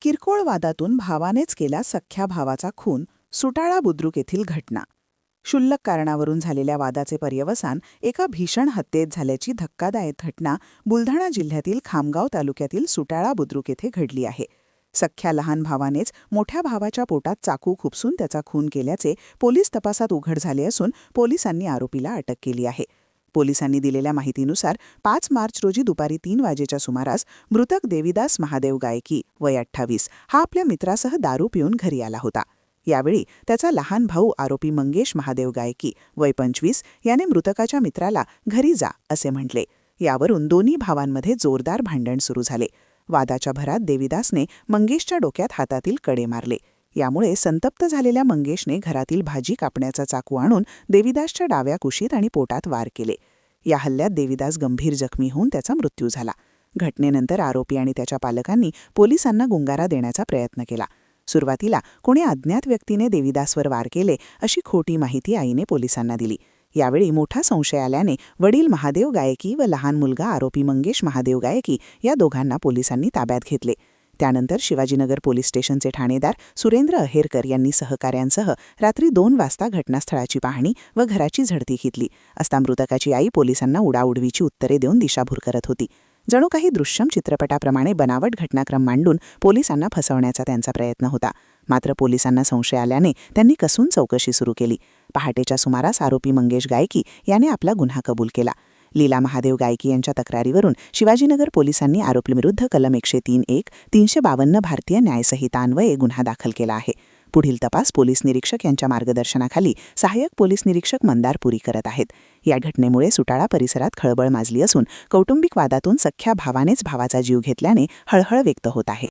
किरकोळ वादातून भावानेच केला सख्ख्या भावाचा खून, सुटाळा बुद्रुक येथील घटना. क्षुल्लक कारणावरून झालेल्या वादाचे पर्यवसान एका भीषण हत्येत झाल्याची धक्कादायक घटना बुलढाणा जिल्ह्यातील खामगाव तालुक्यातील सुटाळा बुद्रुक येथे घडली आहे. सख्ख्या लहान भावानेच मोठ्या भावाच्या पोटात चाकू खुपसून त्याचा खून केल्याचे पोलीस तपासात उघड झाले असून पोलिसांनी आरोपीला अटक केली आहे. पोलिसांनी दिलेल्या माहितीनुसार 5 मार्च रोजी दुपारी 3 वाजेच्या सुमारास मृतक देविदास महादेव गायकी वय 28 हा आपल्या मित्रासह दारू पिऊन घरी आला होता. यावेळी त्याचा लहान भाऊ आरोपी मंगेश महादेव गायकी वय 25 याने मृतकाच्या मित्राला घरी जा असे म्हटले. यावरून दोन्ही भावांमध्ये जोरदार भांडण सुरू झाले. वादाच्या भरात देविदासने मंगेशच्या डोक्यात हातातील कडे मारले. यामुळे संतप्त झालेल्या मंगेशने घरातील भाजी कापण्याचा चाकू आणून देविदासच्या डाव्या कुशीत आणि पोटात वार केले. या हल्ल्यात देविदास गंभीर जखमी होऊन त्याचा मृत्यू झाला. घटनेनंतर आरोपी आणि त्याच्या पालकांनी पोलिसांना गुंगारा देण्याचा प्रयत्न केला. सुरुवातीला कोणी अज्ञात व्यक्तीने देविदासवर वार केले अशी खोटी माहिती आईने पोलिसांना दिली. यावेळी मोठा संशय आल्याने वडील महादेव गायकी व लहान मुलगा आरोपी मंगेश महादेव गायकी या दोघांना पोलिसांनी ताब्यात घेतले. त्यानंतर शिवाजीनगर पोलीस स्टेशनचे ठाणेदार सुरेंद्र अहेरकर यांनी सहकाऱ्यांसह रात्री 2 वाजता घटनास्थळाची पाहणी व घराची झडती घेतली असता मृतकाची आई पोलिसांना उडाउडवीची उत्तरे देऊन दिशाभूल करत होती. जणू काही दृश्यम चित्रपटाप्रमाणे बनावट घटनाक्रम मांडून पोलिसांना फसवण्याचा त्यांचा प्रयत्न होता. मात्र पोलिसांना संशय आल्याने त्यांनी कसून चौकशी सुरू केली. पहाटेच्या सुमारास आरोपी मंगेश गायकी याने आपला गुन्हा कबूल केला. लीला महादेव गायकी यांच्या तक्रारीवरून शिवाजीनगर पोलिसांनी आरोपीविरुद्ध कलम 103(1), 352 भारतीय न्यायसंहिता अन्वये गुन्हा दाखल केला आहे. पुढील तपास पोलीस निरीक्षक यांच्या मार्गदर्शनाखाली सहाय्यक पोलीस निरीक्षक मंदार पुरी करत आहेत. या घटनेमुळे सुटाळा परिसरात खळबळ माजली असून कौटुंबिक वादातून सख्ख्या भावानेच भावाचा जीव घेतल्याने हळहळ व्यक्त होत आहे.